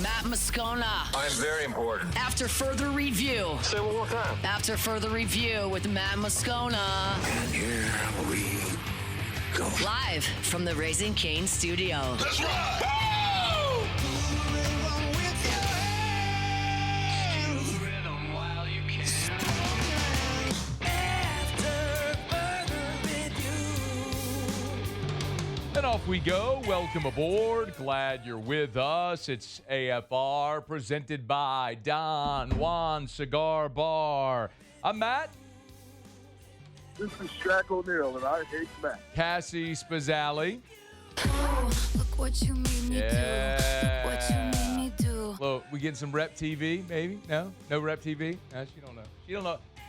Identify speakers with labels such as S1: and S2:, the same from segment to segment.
S1: Matt Moscona.
S2: I'm very important.
S1: After further review.
S2: Say one more time.
S1: After further review with Matt Moscona.
S2: And here we go.
S1: Live from the Raising Cane studio.
S2: That's right.
S3: And off we go. Welcome aboard. Glad you're with us. It's AFR presented by Don Juan Cigar Bar. I'm Matt.
S4: This is Shaq O'Neal, and I hate Matt.
S3: Cassie Spazzali.
S5: Oh, look what you made me do. Look what you made me do.
S3: Look, we getting some Rep TV, maybe? No? No Rep TV? No, she don't know.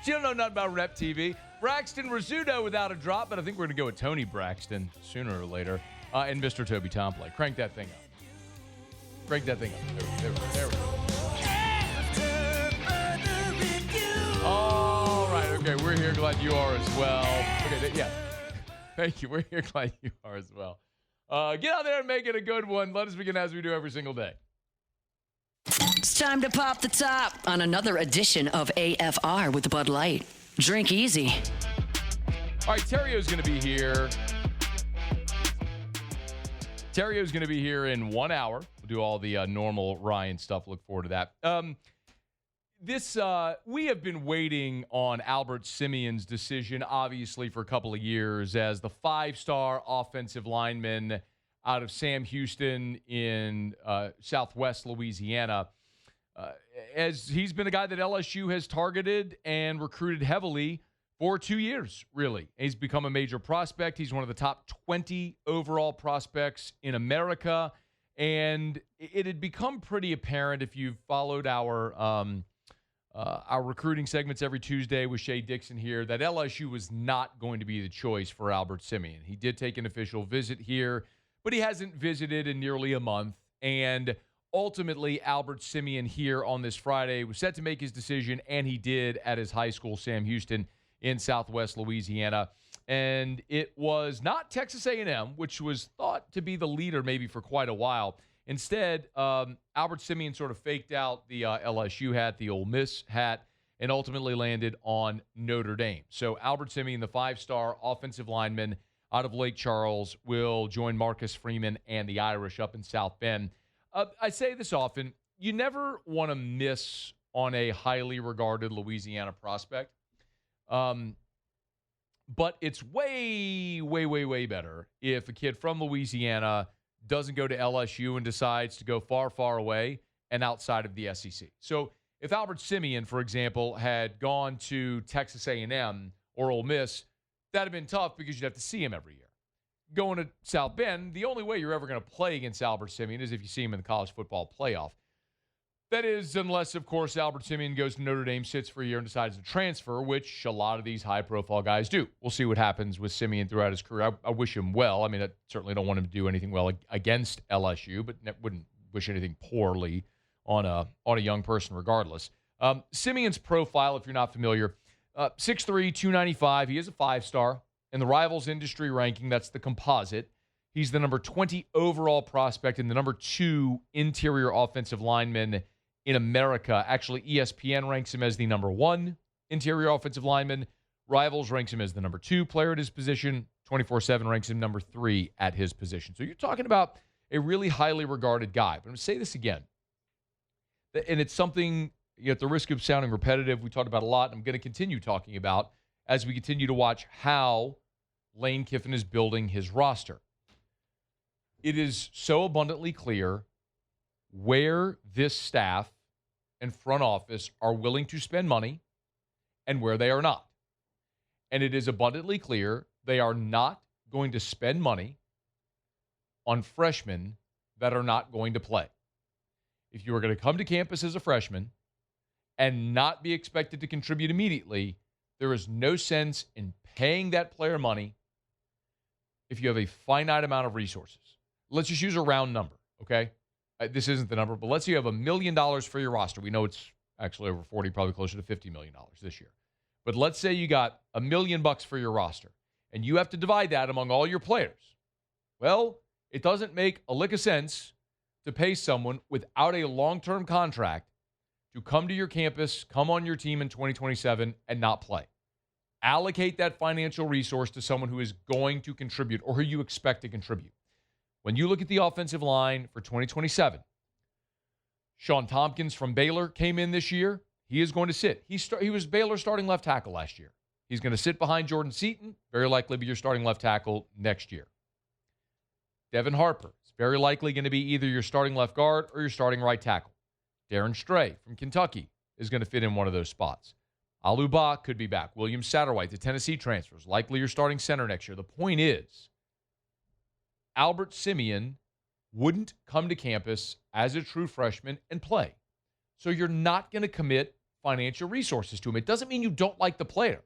S3: She don't know nothing about Rep TV. Braxton Rizzuto without a drop, but I think we're going to go with Tony Braxton sooner or later. And Mr. Toby Tomplay. Crank that thing up. Crank that thing up. There we go. All right. Okay. We're here. Glad you are as well. Okay. Yeah. Thank you. We're here. Glad you are as well. Get out there and make it a good one. Let us begin as we do every single day.
S1: It's time to pop the top on another edition of AFR with Bud Light. Drink easy.
S3: All right, Terrio's going to be here. Terrio's going to be here in 1 hour. We'll do all the normal Ryan stuff. Look forward to that. We have been waiting on Albert Simien's decision, obviously, for a couple of years as the five-star offensive lineman out of Sam Houston in southwest Louisiana. As he's been a guy that LSU has targeted and recruited heavily for 2 years, really. He's become a major prospect. He's one of the top 20 overall prospects in America. And it had become pretty apparent if you've followed our recruiting segments every Tuesday with Shea Dixon here that LSU was not going to be the choice for Albert Simien. He did take an official visit here, but he hasn't visited in nearly a month. And ultimately, Albert Simien here on this Friday was set to make his decision, and he did at his high school, Sam Houston, in southwest Louisiana. And it was not Texas A&M, which was thought to be the leader maybe for quite a while. Instead, Albert Simien sort of faked out the LSU hat, the Ole Miss hat, and ultimately landed on Notre Dame. So Albert Simien, the five-star offensive lineman out of Lake Charles, will join Marcus Freeman and the Irish up in South Bend. I say this often, you never want to miss on a highly regarded Louisiana prospect. But it's way, way, way, way better if a kid from Louisiana doesn't go to LSU and decides to go far, far away and outside of the SEC. So if Albert Simien, for example, had gone to Texas A&M or Ole Miss, that'd have been tough because you'd have to see him every year. Going to South Bend, the only way you're ever going to play against Albert Simien is if you see him in the college football playoff. That is, unless, of course, Albert Simien goes to Notre Dame, sits for a year, and decides to transfer, which a lot of these high-profile guys do. We'll see what happens with Simien throughout his career. I wish him well. I mean, I certainly don't want him to do anything well against LSU, but wouldn't wish anything poorly on a young person regardless. Simien's profile, if you're not familiar, 6'3", 295. He is a five-star. In the Rivals industry ranking, that's the composite. He's the number 20 overall prospect and the number 2 interior offensive lineman in America. Actually, ESPN ranks him as the number 1 interior offensive lineman. Rivals ranks him as the number 2 player at his position. 24/7 ranks him number 3 at his position. So you're talking about a really highly regarded guy. But I'm going to say this again. And it's something, at the risk of sounding repetitive, we talked about a lot. And I'm going to continue talking about as we continue to watch how Lane Kiffin is building his roster. It is so abundantly clear where this staff and front office are willing to spend money and where they are not. And it is abundantly clear they are not going to spend money on freshmen that are not going to play. If you are going to come to campus as a freshman and not be expected to contribute immediately, there is no sense in paying that player money if you have a finite amount of resources. Let's just use a round number, okay? This isn't the number, but let's say you have $1 million for your roster. We know it's actually over 40, probably closer to $50 million this year. But let's say you got $1 million for your roster, and you have to divide that among all your players. Well, it doesn't make a lick of sense to pay someone without a long-term contract to come to your campus, come on your team in 2027, and not play. Allocate that financial resource to someone who is going to contribute or who you expect to contribute. When you look at the offensive line for 2027, Sean Tompkins from Baylor came in this year. He is going to sit. He was Baylor's starting left tackle last year. He's going to sit behind Jordan Seaton, very likely be your starting left tackle next year. Devin Harper is very likely going to be either your starting left guard or your starting right tackle. Darren Stray from Kentucky is going to fit in one of those spots. Aluba could be back. William Satterwhite, the Tennessee transfers, likely your starting center next year. The point is, Albert Simien wouldn't come to campus as a true freshman and play. So you're not going to commit financial resources to him. It doesn't mean you don't like the player.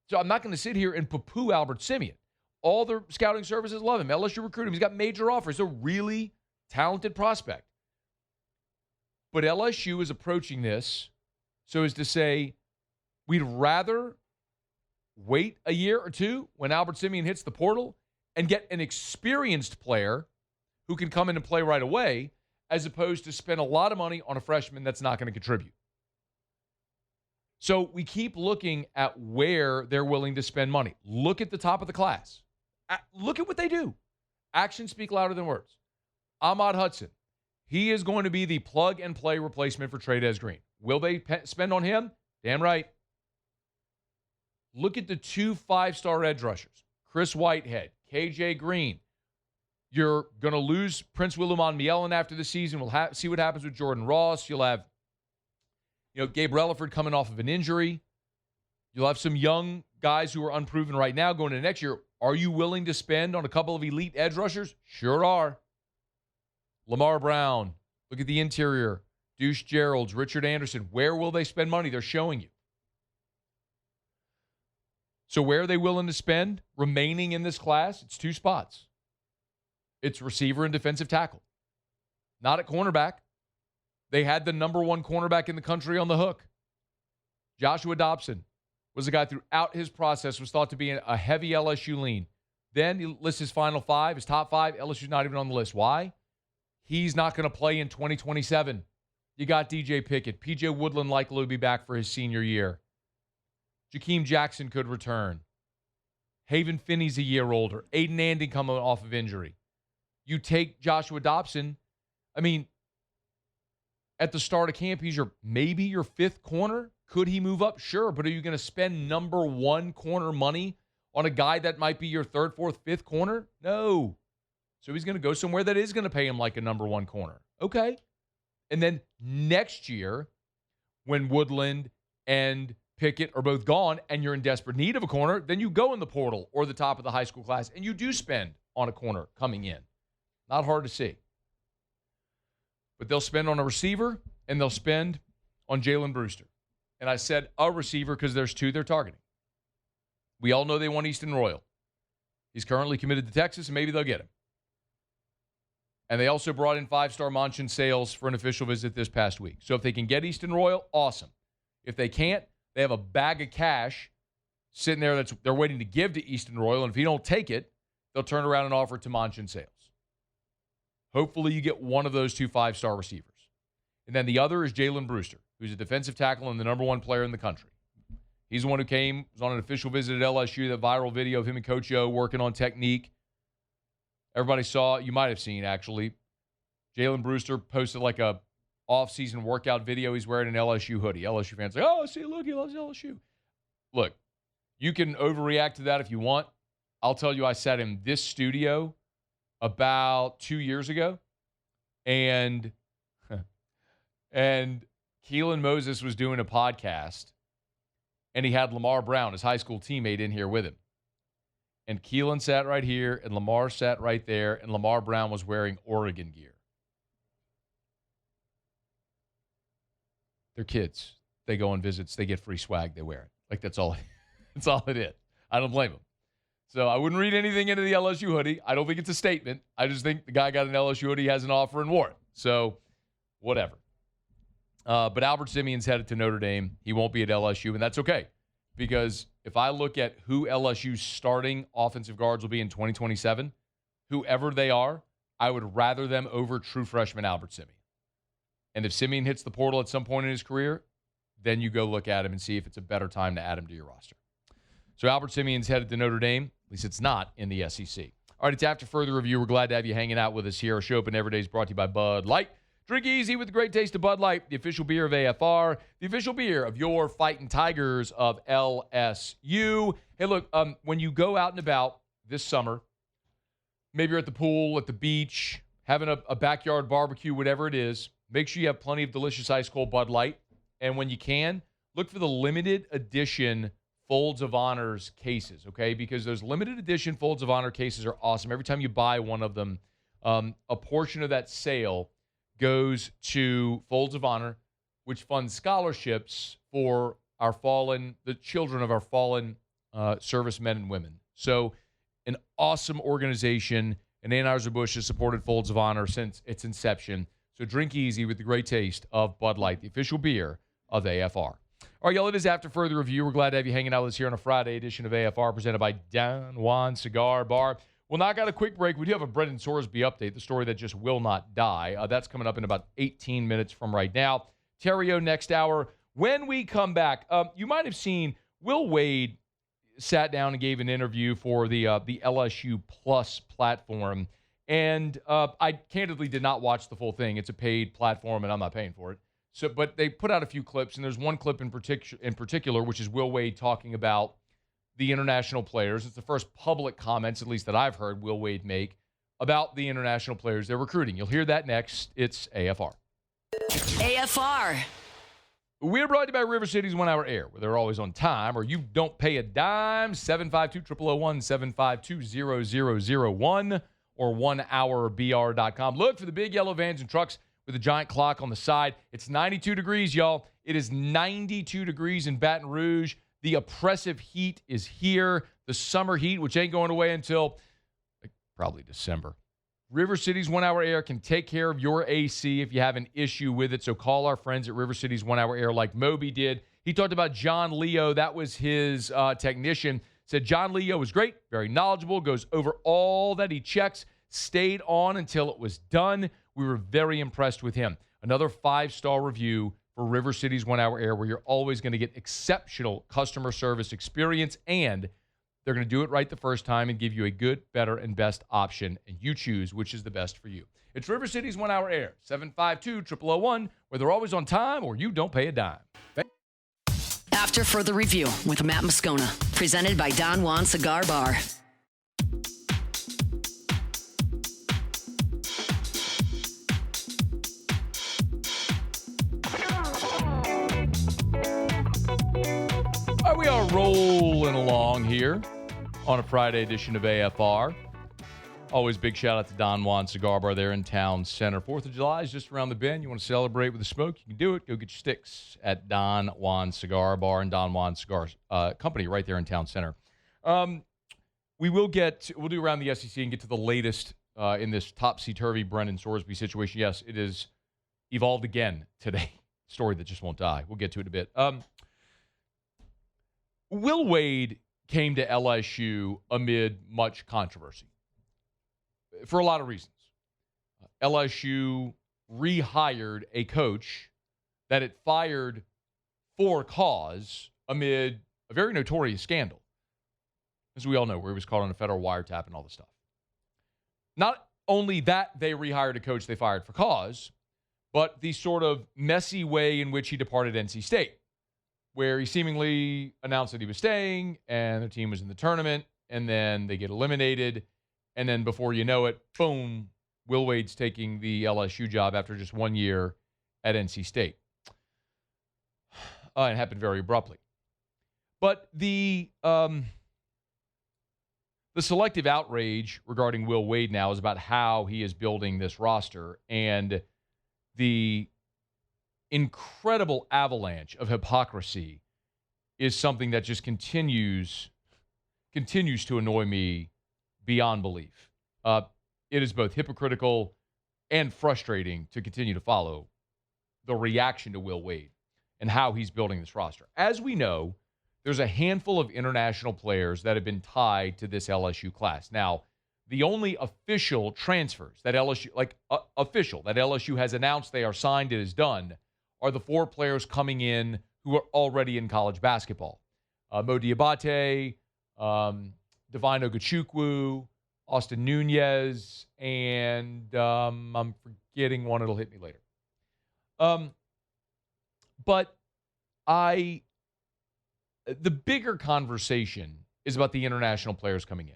S3: So I'm not going to sit here and poo-poo Albert Simien. All the scouting services love him. LSU recruit him. He's got major offers. He's a really talented prospect. But LSU is approaching this so as to say, we'd rather wait a year or two when Albert Simien hits the portal and get an experienced player who can come in and play right away, as opposed to spend a lot of money on a freshman that's not going to contribute. So we keep looking at where they're willing to spend money. Look at the top of the class. Look at what they do. Actions speak louder than words. Ahmad Hudson, he is going to be the plug-and-play replacement for Trey'Dez Green. Will they spend on him? Damn right. Look at the 2 5-star edge rushers. Chris Whitehead, KJ Green. You're going to lose Prince Wiluman Mielen after the season. We'll see what happens with Jordan Ross. You'll have, Gabe Relaford coming off of an injury. You'll have some young guys who are unproven right now going into next year. Are you willing to spend on a couple of elite edge rushers? Sure are. Lamar Brown. Look at the interior. Deuce Geralds, Richard Anderson. Where will they spend money? They're showing you. So where are they willing to spend remaining in this class? It's 2 spots. It's receiver and defensive tackle. Not at cornerback. They had the number 1 cornerback in the country on the hook. Joshua Dobson was a guy throughout his process was thought to be a heavy LSU lean. Then he lists his final 5, his top 5. LSU's not even on the list. Why? He's not going to play in 2027. You got DJ Pickett. PJ Woodland likely will be back for his senior year. Jakeem Jackson could return. Haven Finney's a year older. Aiden Andy coming off of injury. You take Joshua Dobson. I mean, at the start of camp, he's maybe your 5th corner. Could he move up? Sure. But are you going to spend number 1 corner money on a guy that might be your 3rd, 4th, 5th corner? No. So he's going to go somewhere that is going to pay him like a number 1 corner. Okay. And then next year, when Woodland and Pickett are both gone and you're in desperate need of a corner, then you go in the portal or the top of the high school class and you do spend on a corner coming in. Not hard to see. But they'll spend on a receiver and they'll spend on Jalen Brewster. And I said a receiver because there's 2 they're targeting. We all know they want Easton Royal. He's currently committed to Texas, and maybe they'll get him. And they also brought in 5-star Manchin Sales for an official visit this past week. So if they can get Easton Royal, awesome. If they can't, they have a bag of cash sitting there that they're waiting to give to Easton Royal. And if you don't take it, they'll turn around and offer it to Manchin Sales. Hopefully you get one of those 2 5-star receivers. And then the other is Jalen Brewster, who's a defensive tackle and the number 1 player in the country. He's the one who was on an official visit at LSU, that viral video of him and Coach O working on technique. Everybody saw, you might have seen actually, Jalen Brewster posted like a off-season workout video. He's wearing an LSU hoodie. LSU fans are like, oh, see, look, he loves LSU. Look, you can overreact to that if you want. I'll tell you, I sat in this studio about 2 years ago, and Keelan Moses was doing a podcast, and he had Lamar Brown, his high school teammate, in here with him. And Keelan sat right here, and Lamar sat right there, and Lamar Brown was wearing Oregon gear. They're kids. They go on visits. They get free swag. They wear it. Like, that's all it is. I don't blame them. So I wouldn't read anything into the LSU hoodie. I don't think it's a statement. I just think the guy got an LSU hoodie, has an offer, and wore it. So whatever. But Albert Simien's headed to Notre Dame. He won't be at LSU, and that's okay. Because if I look at who LSU's starting offensive guards will be in 2027, whoever they are, I would rather them over true freshman Albert Simien. And if Simien hits the portal at some point in his career, then you go look at him and see if it's a better time to add him to your roster. So Albert Simien's headed to Notre Dame. At least it's not in the SEC. All right, it's After Further Review. We're glad to have you hanging out with us here. Our show open every day is brought to you by Bud Light. Drink easy with the great taste of Bud Light, the official beer of AFR, the official beer of your Fighting Tigers of LSU. Hey, look, when you go out and about this summer, maybe you're at the pool, at the beach, having a backyard barbecue, whatever it is, make sure you have plenty of delicious ice cold Bud Light. And when you can, look for the limited edition Folds of Honors cases, okay? Because those limited edition Folds of Honor cases are awesome. Every time you buy one of them, a portion of that sale goes to Folds of Honor, which funds scholarships for the children of our fallen servicemen and women. So an awesome organization, and Anheuser-Busch has supported Folds of Honor since its inception. So drink easy with the great taste of Bud Light, the official beer of AFR. All right, y'all, it is After Further Review. We're glad to have you hanging out with us here on a Friday edition of AFR presented by Don Juan Cigar Bar. We'll knock out a quick break. We do have a Brendan Sorsby update, the story that just will not die. That's coming up in about 18 minutes from right now. Terrio next hour. When we come back, you might have seen Will Wade sat down and gave an interview for the LSU Plus platform. And I candidly did not watch the full thing. It's a paid platform, and I'm not paying for it. So, but they put out a few clips, and there's one clip in particular, which is Will Wade talking about the international players. It's the first public comments, at least that I've heard Will Wade make, about the international players they're recruiting. You'll hear that next. It's AFR.
S1: AFR.
S3: We're brought to you by River City's 1 Hour Air, where they're always on time, or you don't pay a dime. 752-0001, 752-0001, or 1hourbr.com. Look for the big yellow vans and trucks with a giant clock on the side. It's 92 degrees, y'all. It is 92 degrees in Baton Rouge. The oppressive heat is here. The summer heat, which ain't going away until probably December. River City's 1 Hour Air can take care of your AC if you have an issue with it. So call our friends at River City's 1 Hour Air like Moby did. He talked about John Leo. That was his technician. Said John Leo was great, very knowledgeable, goes over all that he checks, stayed on until it was done. We were very impressed with him. Another 5-star review for River City's 1 Hour Air, where you're always going to get exceptional customer service experience, and they're going to do it right the first time and give you a good, better, and best option, and you choose which is the best for you. It's River City's 1 Hour Air, 752-0001, where they're always on time or you don't pay a dime.
S1: After Further Review with Matt Moscona, presented by Don Juan Cigar Bar.
S3: We are rolling along here on a Friday edition of AFR. Always big shout out to Don Juan Cigar Bar there in Town Center. 4th of July is just around the bend. You want to celebrate with a smoke, you can do it. Go get your sticks at Don Juan Cigar Bar and Don Juan Cigar Company right there in Town Center. We'll do around the SEC and get to the latest in this topsy-turvy Brendan Sorsby situation. Yes, it is evolved again today. Story that just won't die. We'll get to it in a bit. Will Wade came to LSU amid much controversy for a lot of reasons. LSU rehired a coach that it fired for cause amid a very notorious scandal, as we all know, where he was caught on a federal wiretap and all this stuff. Not only that they rehired a coach they fired for cause, but the sort of messy way in which he departed NC State, where he seemingly announced that he was staying and the team was in the tournament, and then they get eliminated, and then before you know it, boom, Will Wade's taking the LSU job after just 1 year at NC State. It happened very abruptly. But the selective outrage regarding Will Wade now is about how he is building this roster, and the incredible avalanche of hypocrisy is something that just continues to annoy me beyond belief. It is both hypocritical and frustrating to continue to follow the reaction to Will Wade and how he's building this roster. As we know, there's a handful of international players that have been tied to this LSU class. Now, the only official transfers that LSU, official, that LSU has announced they are signed and is done, are the 4 players coming in who are already in college basketball. Mo Diabate, Divine Ogachukwu, Austin Nunez, and I'm forgetting one. It'll hit me later. But the bigger conversation is about the international players coming in.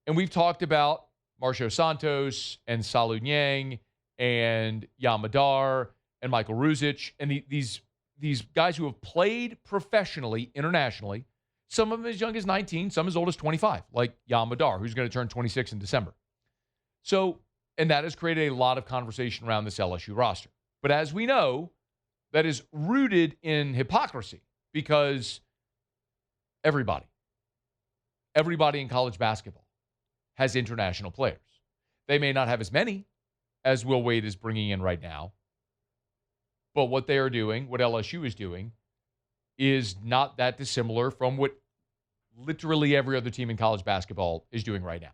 S3: And we've talked about Marcio Santos and Salu Nyang and Yamadar and Michael Ruzic and these guys who have played professionally internationally, some of them as young as 19, some as old as 25, like Yamadar, who's going to turn 26 in December. So, and that has created a lot of conversation around this LSU roster. But as we know, that is rooted in hypocrisy because everybody in college basketball has international players. They may not have as many as Will Wade is bringing in right now, but what they are doing, what LSU is doing, is not that dissimilar from what literally every other team in college basketball is doing right now.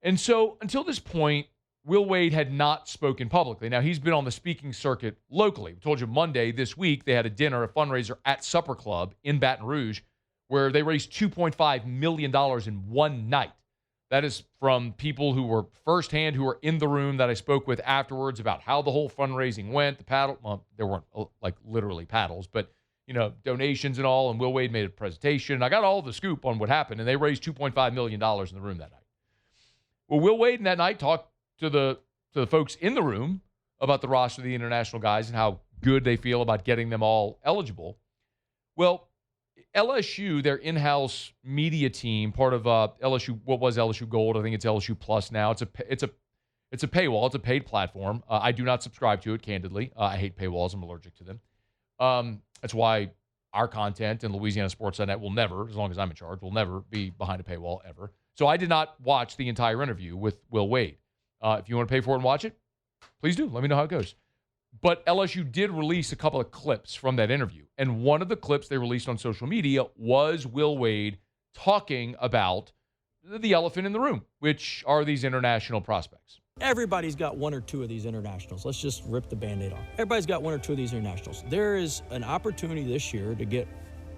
S3: And so until this point, Will Wade had not spoken publicly. Now, he's been on the speaking circuit locally. We told you Monday this week they had a dinner, a fundraiser at Supper Club in Baton Rouge where they raised $2.5 million in one night. That is from people who were firsthand, who were in the room that I spoke with afterwards about how the whole fundraising went. There weren't like literally paddles, but donations and all. And Will Wade made a presentation. I got all the scoop on what happened, and they raised $2.5 million in the room that night. Well, Will Wade in that night talked to the folks in the room about the roster of the international guys and how good they feel about getting them all eligible. Well, LSU, their in-house media team, part of LSU, what was LSU Gold? I think it's LSU Plus now. It's a paywall. It's a paid platform. I do not subscribe to it, candidly. I hate paywalls. I'm allergic to them. That's why our content in Louisiana Sports.net will never, as long as I'm in charge, will never be behind a paywall ever. So I did not watch the entire interview with Will Wade. If you want to pay for it and watch it, please do. Let me know how it goes. But LSU did release a couple of clips from that interview. And one of the clips they released on social media was Will Wade talking about the elephant in the room, which are these international prospects.
S6: Everybody's got one or two of these internationals. Let's just rip the Band-Aid off. Everybody's got one or two of these internationals. There is an opportunity this year to get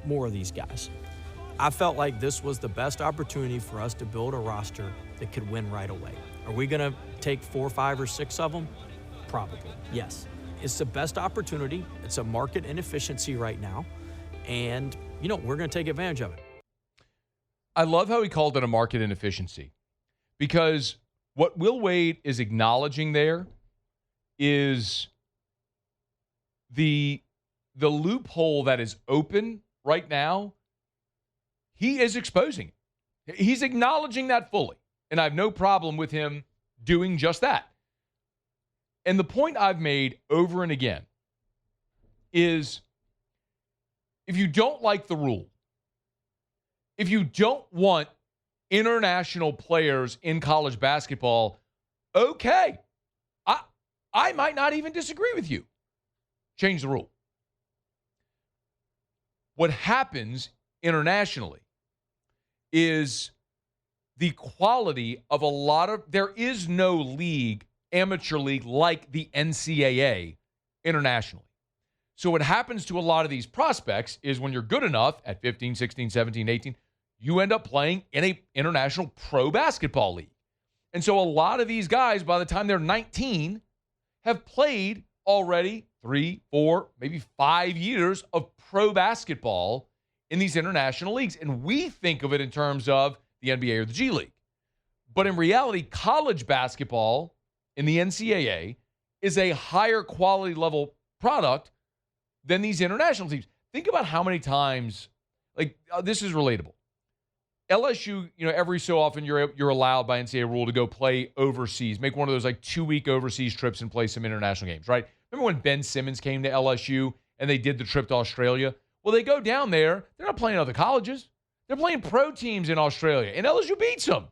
S6: more of these guys. I felt like this was the best opportunity for us to build a roster that could win right away. Are we going to take 4, 5, or 6 of them? Probably, yes. It's the best opportunity. It's a market inefficiency right now. And, we're going to take advantage of it.
S3: I love how he called it a market inefficiency because what Will Wade is acknowledging there is the loophole that is open right now. He is exposing it. He's acknowledging that fully. And I have no problem with him doing just that. And the point I've made over and again is if you don't like the rule, if you don't want international players in college basketball, okay, I might not even disagree with you. Change the rule. What happens internationally is the quality of there is no league, amateur league like the NCAA internationally. So what happens to a lot of these prospects is when you're good enough at 15, 16, 17, 18, you end up playing in an international pro basketball league. And so a lot of these guys, by the time they're 19, have played already 3, 4, maybe 5 years of pro basketball in these international leagues. And we think of it in terms of the NBA or the G League. But in reality, college basketball in the NCAA is a higher quality level product than these international teams. Think about how many times, this is relatable. LSU, every so often you're allowed by NCAA rule to go play overseas, make one of those 2-week overseas trips and play some international games, right? Remember when Ben Simmons came to LSU and they did the trip to Australia? Well, they go down there. They're not playing other colleges. They're playing pro teams in Australia, and LSU beats them,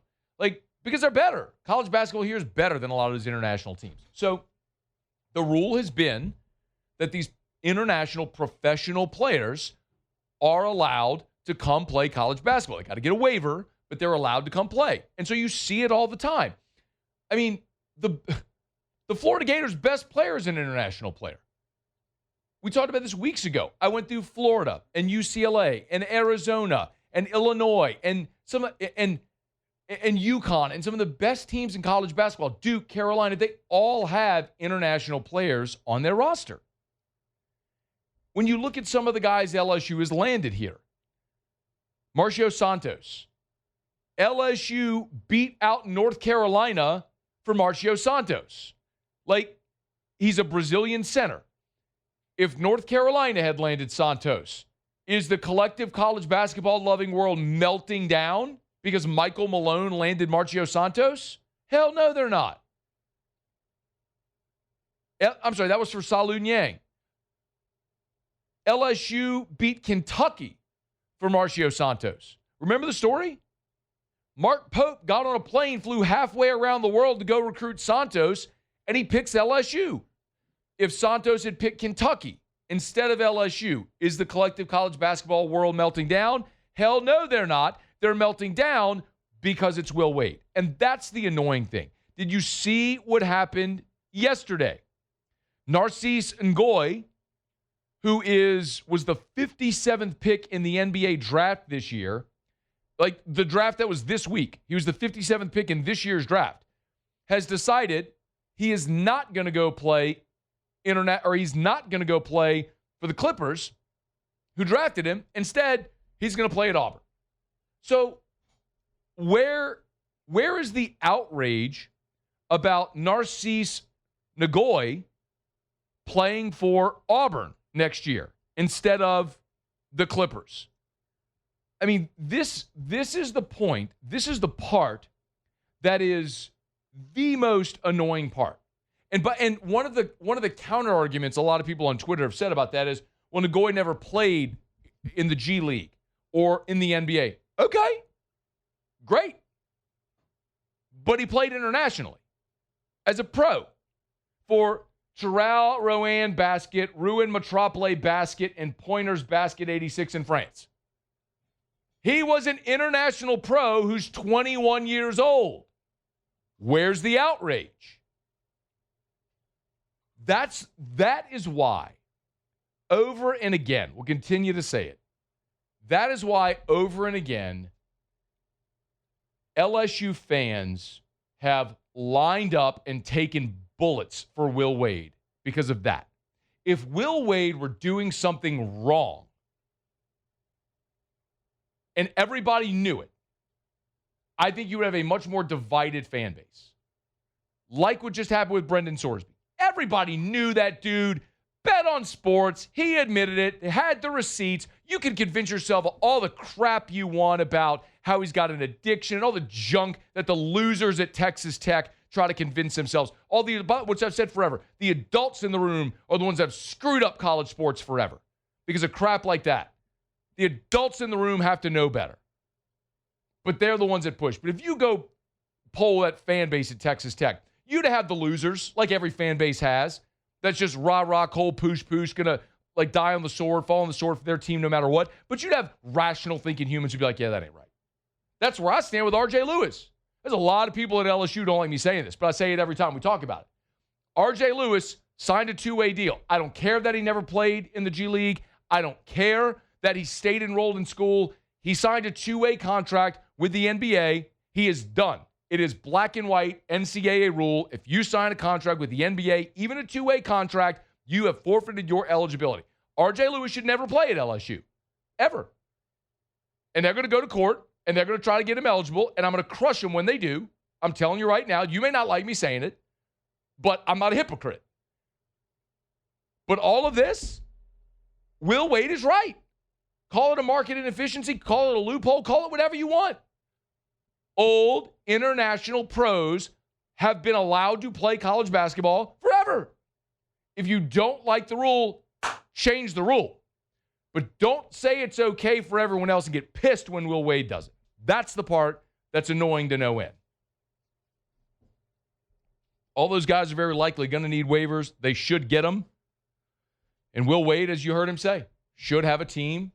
S3: because they're better. College basketball here is better than a lot of those international teams. So the rule has been that these international professional players are allowed to come play college basketball. They got to get a waiver, but they're allowed to come play. And so you see it all the time. I mean, the Florida Gators' best player is an international player. We talked about this weeks ago. I went through Florida and UCLA and Arizona and Illinois and UConn and some of the best teams in college basketball, Duke, Carolina. They all have international players on their roster. When you look at some of the guys LSU has landed here, Marcio Santos, LSU beat out North Carolina for Marcio Santos. Like, he's a Brazilian center. If North Carolina had landed Santos, is the collective college basketball loving world melting down because Michael Malone landed Marcio Santos? Hell no, they're not. I'm sorry, that was for Salu Nyang. LSU beat Kentucky for Marcio Santos. Remember the story? Mark Pope got on a plane, flew halfway around the world to go recruit Santos, and he picks LSU. If Santos had picked Kentucky instead of LSU, is the collective college basketball world melting down? Hell no, they're not. They're melting down because it's Will Wade. And that's the annoying thing. Did you see what happened yesterday? Narcisse Ngoy, who was the 57th pick in the NBA draft this year, like the draft that was this week, he was the 57th pick in this year's draft, has decided he is not going to go play he's not going to go play for the Clippers, who drafted him. Instead, he's going to play at Auburn. So where is the outrage about Narcisse Ngoy playing for Auburn next year instead of the Clippers? I mean, this is the point. This is the part that is the most annoying part. And one of the counter arguments a lot of people on Twitter have said about that is, well, Ngoy never played in the G League or in the NBA. Okay, great. But he played internationally as a pro for Chirao Rouen Basket, Rouen Metropole Basket, and Pointers Basket 86 in France. He was an international pro who's 21 years old. Where's the outrage? That is why, over and again, we'll continue to say it, that is why over and again, LSU fans have lined up and taken bullets for Will Wade because of that. If Will Wade were doing something wrong and everybody knew it, I think you would have a much more divided fan base. Like what just happened with Brendan Sorsby. Everybody knew that dude bet on sports. He admitted it, had the receipts. You can convince yourself of all the crap you want about how he's got an addiction and all the junk that the losers at Texas Tech try to convince themselves. Which I've said forever, the adults in the room are the ones that have screwed up college sports forever because of crap like that. The adults in the room have to know better. But they're the ones that push. But if you go poll that fan base at Texas Tech, you'd have the losers, like every fan base has, that's just rah-rah, cold poosh, gonna like die on the sword, fall on the sword for their team no matter what. But you'd have rational thinking humans who'd be like, yeah, that ain't right. That's where I stand with R.J. Lewis. There's a lot of people at LSU who don't like me saying this, but I say it every time we talk about it. R.J. Lewis signed a two-way deal. I don't care that he never played in the G League. I don't care that he stayed enrolled in school. He signed a two-way contract with the NBA. He is done. It is black and white NCAA rule. If you sign a contract with the NBA, even a two-way contract, you have forfeited your eligibility. R.J. Lewis should never play at LSU, ever. And they're going to go to court, and they're going to try to get him eligible, and I'm going to crush him when they do. I'm telling you right now, you may not like me saying it, but I'm not a hypocrite. But all of this, Will Wade is right. Call it a market inefficiency, call it a loophole, call it whatever you want. Old international pros have been allowed to play college basketball forever. If you don't like the rule, change the rule. But don't say it's okay for everyone else and get pissed when Will Wade does it. That's the part that's annoying to no end. All those guys are very likely going to need waivers. They should get them. And Will Wade, as you heard him say, should have a team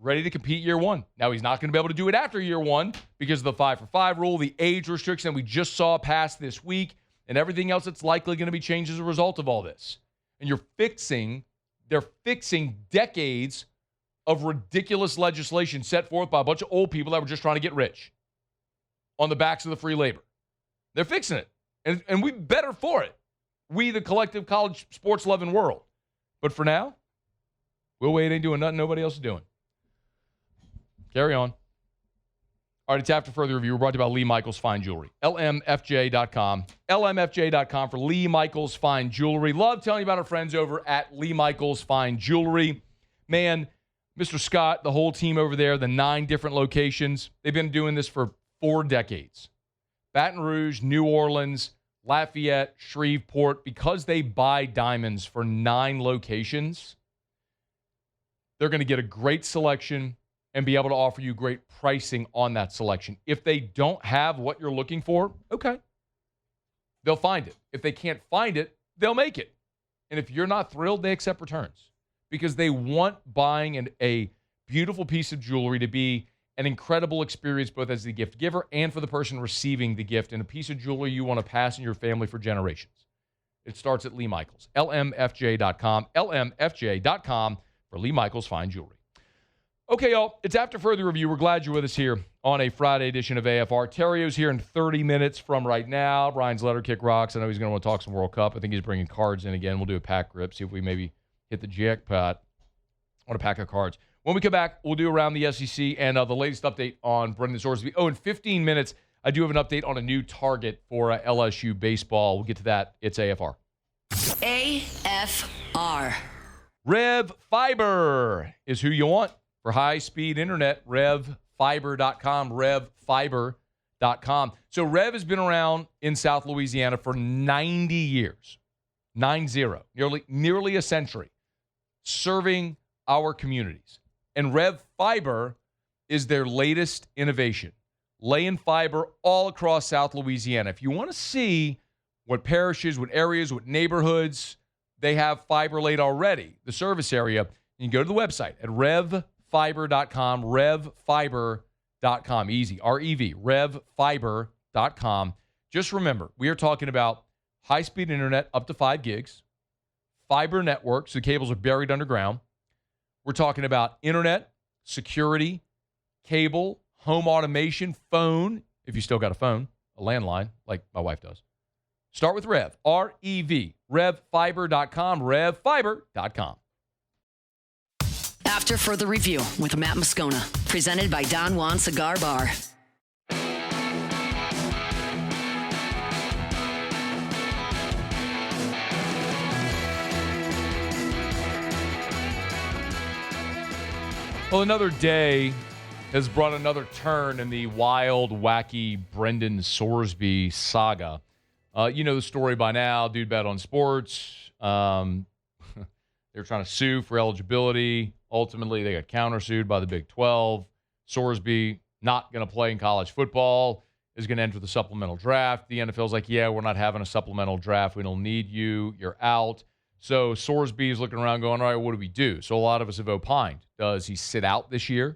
S3: ready to compete year one. Now, he's not going to be able to do it after year one because of the 5-for-5 rule, the age restriction that we just saw passed this week, and everything else that's likely going to be changed as a result of all this. And they're fixing decades of ridiculous legislation set forth by a bunch of old people that were just trying to get rich on the backs of the free labor. They're fixing it. And we better for it. We, the collective college sports loving world. But for now, we'll wait. Ain't doing nothing nobody else is doing. Carry on. All right, it's After Further Review. We're brought to you by Lee Michaels Fine Jewelry. LMFJ.com. LMFJ.com for Lee Michaels Fine Jewelry. Love telling you about our friends over at Lee Michaels Fine Jewelry. Man, Mr. Scott, the whole team over there, the 9 different locations, they've been doing this for 4 decades. Baton Rouge, New Orleans, Lafayette, Shreveport, because they buy diamonds for 9 locations, they're going to get a great selection and be able to offer you great pricing on that selection. If they don't have what you're looking for, okay, they'll find it. If they can't find it, they'll make it. And if you're not thrilled, they accept returns because they want buying a beautiful piece of jewelry to be an incredible experience both as the gift giver and for the person receiving the gift, and a piece of jewelry you want to pass in your family for generations. It starts at Lee Michaels. LMFJ.com. LMFJ.com for Lee Michaels Fine Jewelry. Okay, y'all, it's After Further Review. We're glad you're with us here on a Friday edition of AFR. Terrio's here in 30 minutes from right now. Brian's letter kick rocks. I know he's going to want to talk some World Cup. I think he's bringing cards in again. We'll do a pack grip, see if we maybe hit the jackpot on a pack of cards. When we come back, we'll do around the SEC and the latest update on Brendan Sorsby. Oh, in 15 minutes, I do have an update on a new target for LSU baseball. We'll get to that. It's AFR.
S1: AFR.
S3: Rev Fiber is who you want for high-speed internet. RevFiber.com. RevFiber.com. So Rev has been around in South Louisiana for 90 years. 90. Nearly a century. Serving our communities. And Rev Fiber is their latest innovation. Laying fiber all across South Louisiana. If you want to see what parishes, what areas, what neighborhoods they have fiber laid already, the service area, you can go to the website at RevFiber.com. RevFiber.com. Easy. R-E-V. RevFiber.com. Just remember, we are talking about high-speed internet up to 5 gigs, fiber network, so the cables are buried underground. We're talking about internet, security, cable, home automation, phone, if you still got a phone, a landline, like my wife does. Start with Rev, R-E-V, RevFiber.com, RevFiber.com.
S1: After Further Review with Matt Moscona, presented by Don Juan Cigar Bar.
S3: Well, another day has brought another turn in the wild, wacky Brendan Sorsby saga. You know the story by now. Dude bet on sports. They were trying to sue for eligibility. Ultimately, they got countersued by the Big 12. Sorsby not going to play in college football, is going to enter the supplemental draft. The NFL's like, yeah, we're not having a supplemental draft. We don't need you. You're out. So Sorsby is looking around going, all right, what do we do? So a lot of us have opined. Does he sit out this year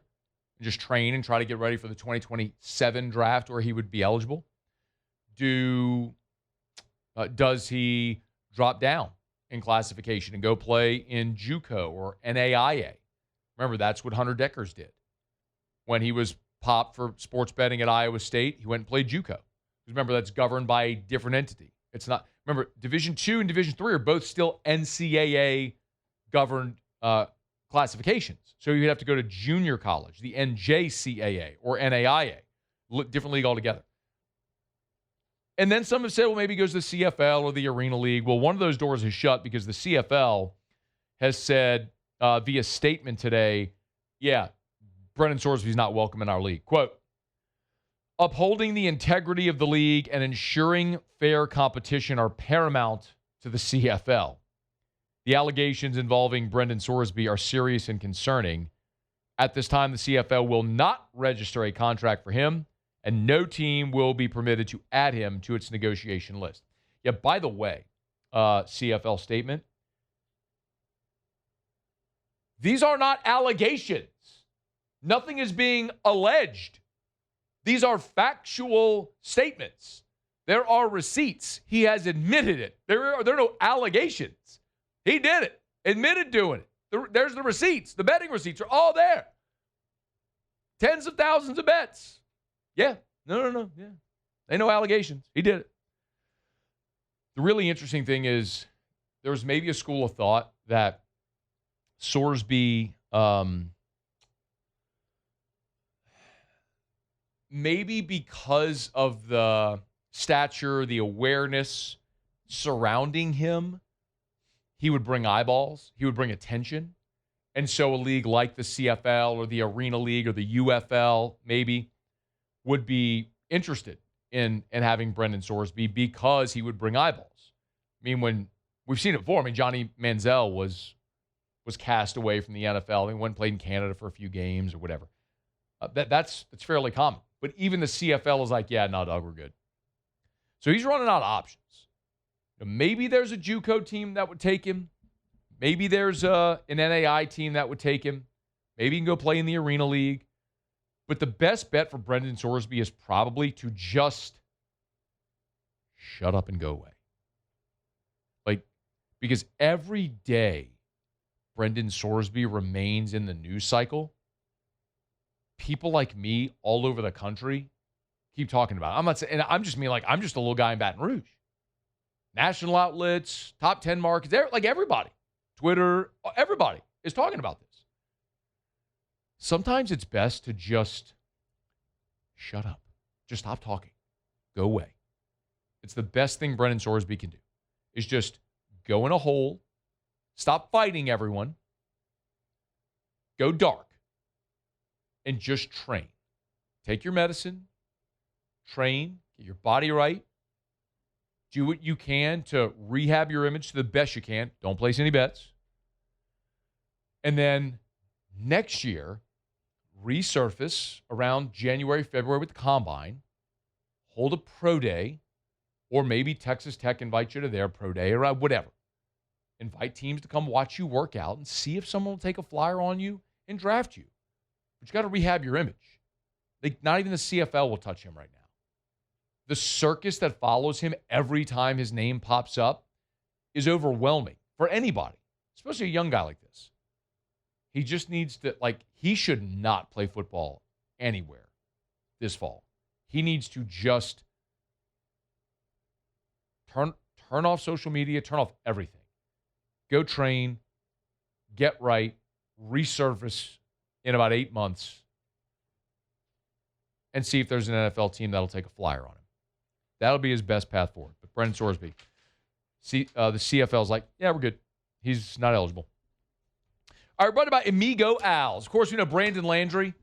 S3: and just train and try to get ready for the 2027 draft where he would be eligible? Does he drop down in classification and go play in JUCO or NAIA? Remember, that's what Hunter Deckers did. When he was popped for sports betting at Iowa State, he went and played JUCO. Remember, that's governed by a different entity. It's not. Remember, Division II and Division III are both still NCAA-governed classifications. So you'd have to go to junior college, the NJCAA or NAIA, different league altogether. And then some have said, well, maybe he goes to the CFL or the Arena League. Well, one of those doors is shut because the CFL has said via statement today, yeah, Brendan Sorsby's not welcome in our league. Quote, upholding the integrity of the league and ensuring fair competition are paramount to the CFL. The allegations involving Brendan Sorsby are serious and concerning. At this time, the CFL will not register a contract for him, and no team will be permitted to add him to its negotiation list. Yeah, by the way, CFL statement, these are not allegations. Nothing is being alleged. These are factual statements. There are receipts. He has admitted it. There are no allegations. He did it. Admitted doing it. There's the receipts. The betting receipts are all there. Tens of thousands of bets. Yeah. No. Yeah. Ain't no allegations. He did it. The really interesting thing is there was maybe a school of thought that Sorsby maybe because of the stature, the awareness surrounding him, he would bring eyeballs. He would bring attention. And so a league like the CFL or the Arena League or the UFL maybe would be interested in having Brendan Sorsby because he would bring eyeballs. I mean, when we've seen it before. I mean, Johnny Manziel was cast away from the NFL. He went and played in Canada for a few games or whatever. That's fairly common. But even the CFL is like, yeah, no, Doug, we're good. So he's running out of options. Maybe there's a JUCO team that would take him. Maybe there's an NAI team that would take him. Maybe he can go play in the Arena League. But the best bet for Brendan Sorsby is probably to just shut up and go away. Because every day Brendan Sorsby remains in the news cycle, people like me all over the country keep talking about it. I'm not saying, and I'm just a little guy in Baton Rouge. National outlets, top 10 markets, everybody. Twitter, everybody is talking about this. Sometimes it's best to just shut up. Just stop talking. Go away. It's the best thing Brendan Sorsby can do, is just go in a hole, stop fighting everyone, go dark, and just train. Take your medicine, train, get your body right, do what you can to rehab your image to the best you can. Don't place any bets. And then next year, resurface around January, February with the Combine, hold a pro day, or maybe Texas Tech invites you to their pro day or whatever. Invite teams to come watch you work out and see if someone will take a flyer on you and draft you. But you got to rehab your image. Not even the CFL will touch him right now. The circus that follows him every time his name pops up is overwhelming for anybody, especially a young guy like this. He just needs to, he should not play football anywhere this fall. He needs to just turn off social media, turn off everything. Go train, get right, resurface in about 8 months, and see if there's an NFL team that'll take a flyer on him. That'll be his best path forward. But Brendan Sorsby, the CFL's like, yeah, we're good. He's not eligible. All right, brought about Amigo Owls. Of course, we know Brandon Landry,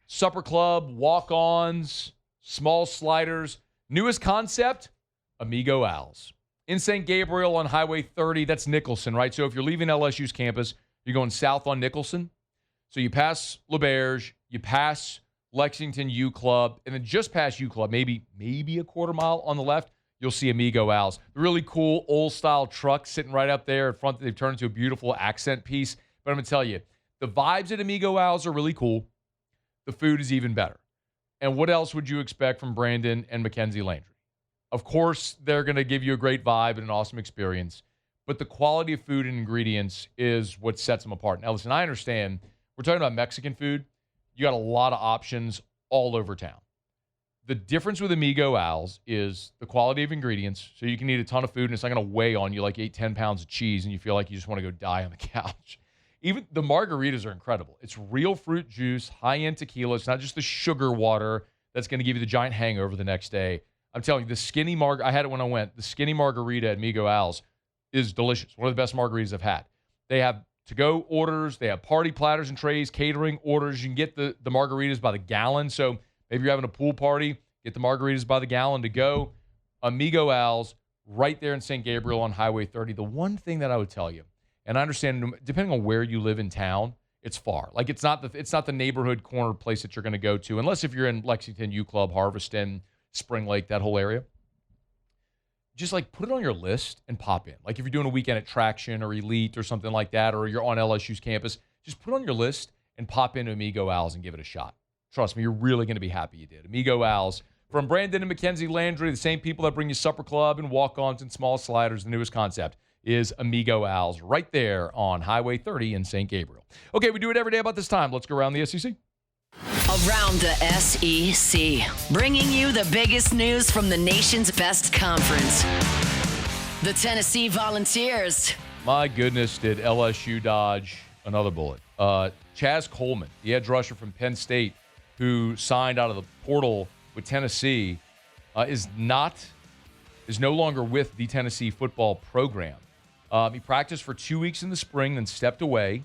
S3: Supper Club, walk-ons, small sliders. Newest concept, Amigo Owls. In St. Gabriel on Highway 30, that's Nicholson, right? So if you're leaving LSU's campus, you're going south on Nicholson. So you pass LaBerge, you pass Lexington U Club, and then just past U Club, maybe a quarter mile on the left, you'll see Amigo Owls. The really cool old-style truck sitting right up there in front. They've turned into a beautiful accent piece. But I'm going to tell you, the vibes at Amigo Owls are really cool. The food is even better. And what else would you expect from Brandon and Mackenzie Landry? Of course, they're going to give you a great vibe and an awesome experience. But the quality of food and ingredients is what sets them apart. Now, listen, I understand we're talking about Mexican food. You got a lot of options all over town. The difference with Amigo Owls is the quality of ingredients. So you can eat a ton of food, and it's not going to weigh on you like you ate 10 pounds of cheese, and you feel like you just want to go die on the couch. Even the margaritas are incredible. It's real fruit juice, high-end tequila. It's not just the sugar water that's going to give you the giant hangover the next day. I'm telling you, the skinny I had it when I went. The skinny margarita at Amigo Owls is delicious. One of the best margaritas I've had. They have to-go orders. They have party platters and trays, catering orders. You can get the margaritas by the gallon. So maybe you're having a pool party, get the margaritas by the gallon to go. Amigo Owls, right there in St. Gabriel on Highway 30. The one thing that I would tell you, and I understand, depending on where you live in town, it's far. It's not the neighborhood corner place that you're going to go to, unless if you're in Lexington, U Club, Harveston, Spring Lake, that whole area. Just put it on your list and pop in. If you're doing a weekend at Traction or Elite or something like that, or you're on LSU's campus, just put it on your list and pop into Amigo Owls and give it a shot. Trust me, you're really going to be happy you did. Amigo Owls, from Brandon and Mackenzie Landry, the same people that bring you Supper Club and walk-ons and small sliders, the newest concept is Amigo Owls right there on Highway 30 in St. Gabriel. Okay, we do it every day about this time. Let's go around the SEC.
S1: Around the SEC, bringing you the biggest news from the nation's best conference. The Tennessee Volunteers.
S3: My goodness, did LSU dodge another bullet. Chaz Coleman, the edge rusher from Penn State, who signed out of the portal with Tennessee, is no longer with the Tennessee football program. He practiced for 2 weeks in the spring, then stepped away.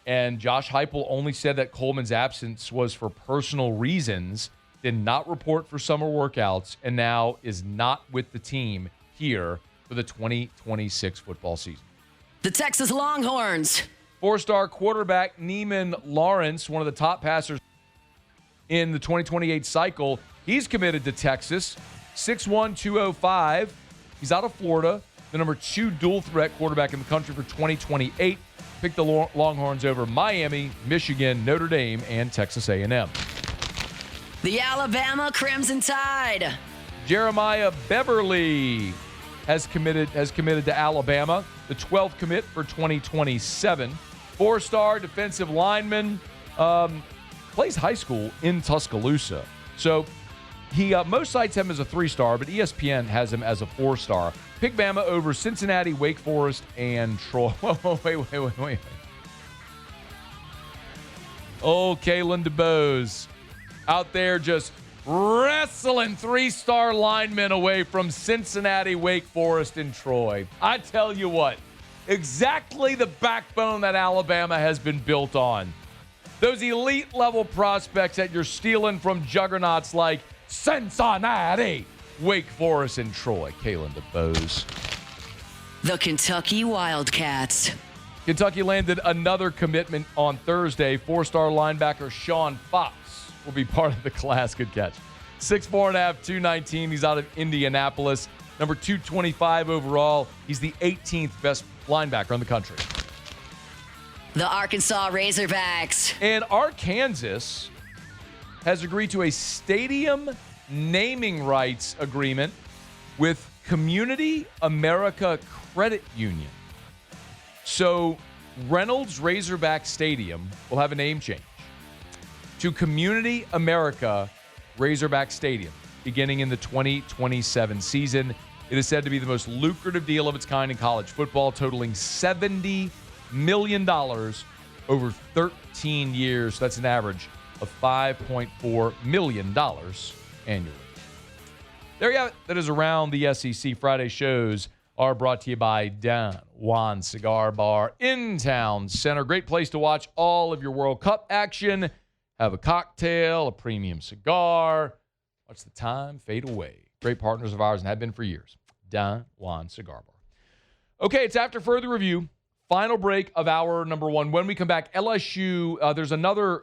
S3: And Josh Heupel only said that Coleman's absence was for personal reasons, did not report for summer workouts, and now is not with the team here for the 2026 football season.
S1: The Texas Longhorns.
S3: Four-star quarterback Neiman Lawrence, one of the top passers in the 2028 cycle, he's committed to Texas. 6'1", 205. He's out of Florida, the number 2 dual-threat quarterback in the country for 2028. Picked the Longhorns over Miami, Michigan, Notre Dame, and Texas A&M.
S1: The Alabama Crimson Tide.
S3: Jeremiah Beverly has committed to Alabama, the 12th commit for 2027. Four-star defensive lineman, plays high school in Tuscaloosa. So he most sites have him as a 3-star, but ESPN has him as a 4-star. Pick Bama over Cincinnati, Wake Forest, and Troy. Wait. Oh, Kalen DeBose out there just wrestling 3-star linemen away from Cincinnati, Wake Forest, and Troy. I tell you what, exactly the backbone that Alabama has been built on. Those elite level prospects that you're stealing from juggernauts like Cincinnati, Wake Forest, and Troy. Kalen DeBose.
S1: The Kentucky Wildcats.
S3: Kentucky landed another commitment on Thursday. 4-star linebacker Sean Fox will be part of the class. Good catch. 6'4.5", 219. He's out of Indianapolis. Number 225 overall. He's the 18th best linebacker in the country.
S1: The Arkansas Razorbacks.
S3: And Arkansas has agreed to a stadium naming rights agreement with Community America Credit Union. So Reynolds Razorback Stadium will have a name change to Community America Razorback Stadium beginning in the 2027 season. It is said to be the most lucrative deal of its kind in college football, totaling $70 million over 13 years. So that's an average of $5.4 million annually. There you have it. That is Around the SEC. Friday shows are brought to you by Don Juan Cigar Bar in Town Center. Great place to watch all of your World Cup action. Have a cocktail, a premium cigar. Watch the time fade away. Great partners of ours and have been for years. Don Juan Cigar Bar. Okay, it's after further review. Final break of hour number 1. When we come back, LSU, there's another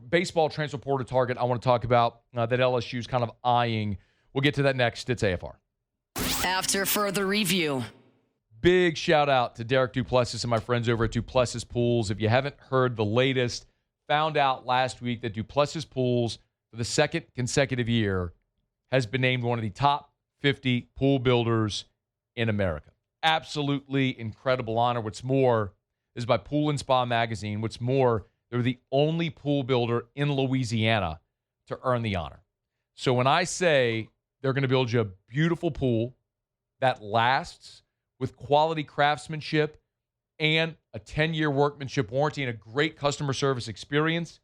S3: baseball transfer portal target I want to talk about that LSU is kind of eyeing. We'll get to that next. It's AFR.
S1: After further review.
S3: Big shout out to Derek Duplessis and my friends over at Duplessis Pools. If you haven't heard the latest, found out last week that Duplessis Pools, for the second consecutive year, has been named one of the top 50 pool builders in America. Absolutely incredible honor. What's more, this is by Pool & Spa Magazine. What's more, they're the only pool builder in Louisiana to earn the honor. So when I say they're going to build you a beautiful pool that lasts with quality craftsmanship and a 10-year workmanship warranty and a great customer service experience,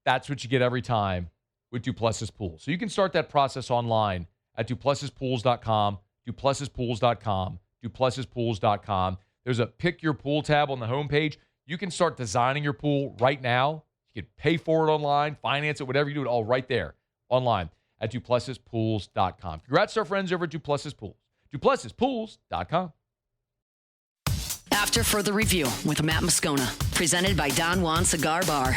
S3: that's what you get every time with Duplessis Pools. So you can start that process online at duplessispools.com, duplessispools.com, duplessispools.com. There's a Pick Your Pool tab on the homepage. You can start designing your pool right now. You can pay for it online, finance it, whatever you do, it all right there online at duplessispools.com. Congrats to our friends over at Duplessis Pools. duplessispools.com.
S1: After further review with Matt Moscona, presented by Don Juan Cigar Bar.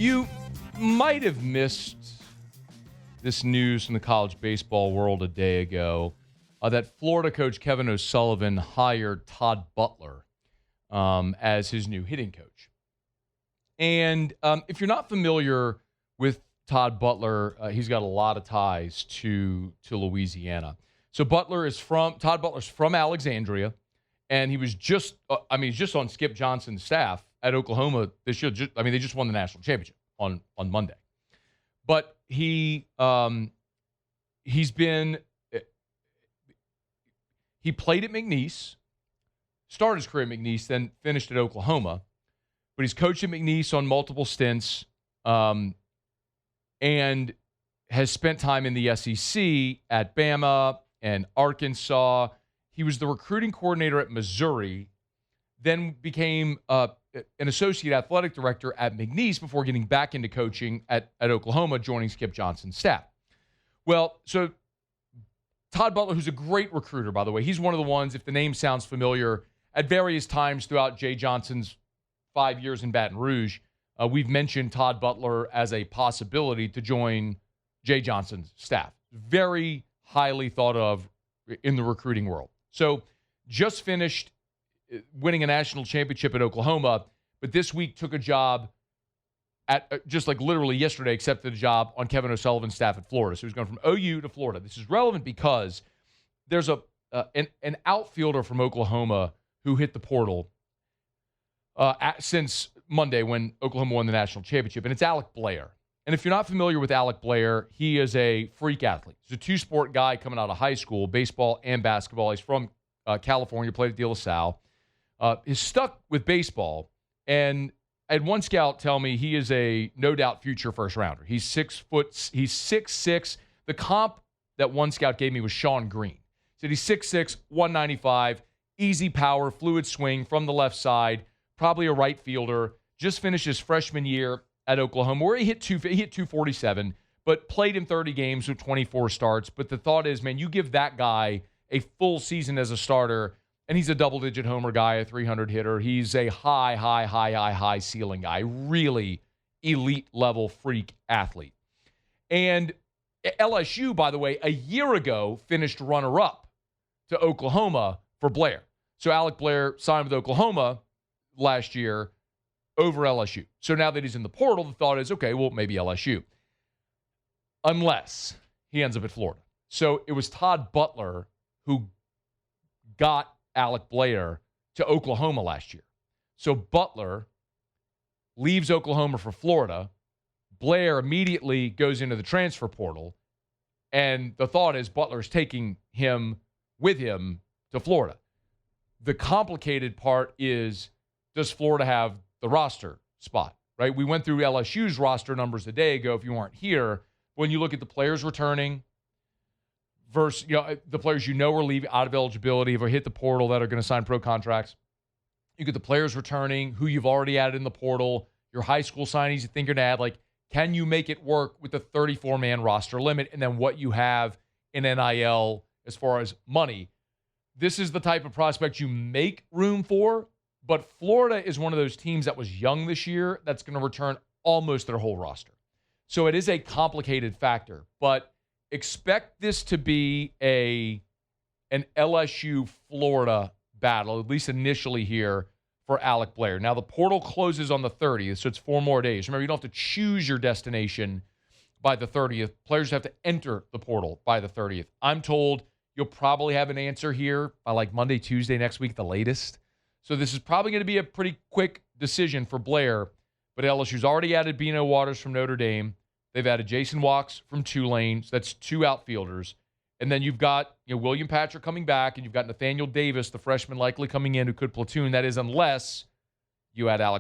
S3: You might have missed this news from the college baseball world a day ago that Florida coach Kevin O'Sullivan hired Todd Butler as his new hitting coach. And if you're not familiar with Todd Butler, he's got a lot of ties to Louisiana. So Todd Butler's from Alexandria, and he was just on Skip Johnson's staff at Oklahoma this year. They just won the national championship on Monday. But he played at McNeese, started his career at McNeese, then finished at Oklahoma. But he's coached at McNeese on multiple stints, and has spent time in the SEC at Bama and Arkansas. He was the recruiting coordinator at Missouri, then became an associate athletic director at McNeese before getting back into coaching at Oklahoma, joining Skip Johnson's staff. Well, so Todd Butler, who's a great recruiter, by the way, he's one of the ones, if the name sounds familiar, at various times throughout Jay Johnson's 5 years in Baton Rouge, we've mentioned Todd Butler as a possibility to join Jay Johnson's staff. Very highly thought of in the recruiting world. So just finished winning a national championship at Oklahoma, but this week took a job at just like literally yesterday, accepted a job on Kevin O'Sullivan's staff at Florida. So he's going from OU to Florida. This is relevant because there's an outfielder from Oklahoma who hit the portal since Monday when Oklahoma won the national championship, and it's Alec Blair. And if you're not familiar with Alec Blair, he is a freak athlete. He's a two-sport guy coming out of high school, baseball and basketball. He's from California, played at De La Salle. He's stuck with baseball, and I had one scout tell me he is a no-doubt future first-rounder. He's 6'6". The comp that one scout gave me was Sean Green. He said he's 6'6", 195, easy power, fluid swing from the left side, probably a right fielder. Just finished his freshman year at Oklahoma, where he hit 247, but played in 30 games with 24 starts. But the thought is, man, you give that guy a full season as a starter, and he's a double-digit homer guy, a 300 hitter. He's a high ceiling guy, really elite-level freak athlete. And LSU, by the way, a year ago finished runner-up to Oklahoma for Blair. So Alec Blair signed with Oklahoma last year over LSU. So now that he's in the portal, the thought is, okay, well, maybe LSU. Unless he ends up at Florida. So it was Todd Butler who got Alec Blair to Oklahoma last year. So Butler leaves Oklahoma for Florida. Blair immediately goes into the transfer portal. And the thought is Butler's taking him with him to Florida. The complicated part is, does Florida have the roster spot, right? We went through LSU's roster numbers a day ago if you weren't here. When you look at the players returning versus the players are leaving out of eligibility or hit the portal that are going to sign pro contracts. You get the players returning, who you've already added in the portal, your high school signees you think you're going to add. Like, can you make it work with the 34-man roster limit and then what you have in NIL as far as money? This is the type of prospect you make room for, but Florida is one of those teams that was young this year that's going to return almost their whole roster. So it is a complicated factor, but expect this to be an LSU-Florida battle, at least initially here for Alec Blair. Now, the portal closes on the 30th, so it's 4 more days. Remember, you don't have to choose your destination by the 30th. Players have to enter the portal by the 30th. I'm told you'll probably have an answer here by like Monday, Tuesday next week, the latest. So this is probably going to be a pretty quick decision for Blair, but LSU's already added Bino Waters from Notre Dame. They've added Jason Walks from Tulane. So that's 2 outfielders. And then you've got William Patrick coming back, and you've got Nathaniel Davis, the freshman, likely coming in who could platoon. That is unless you add Alec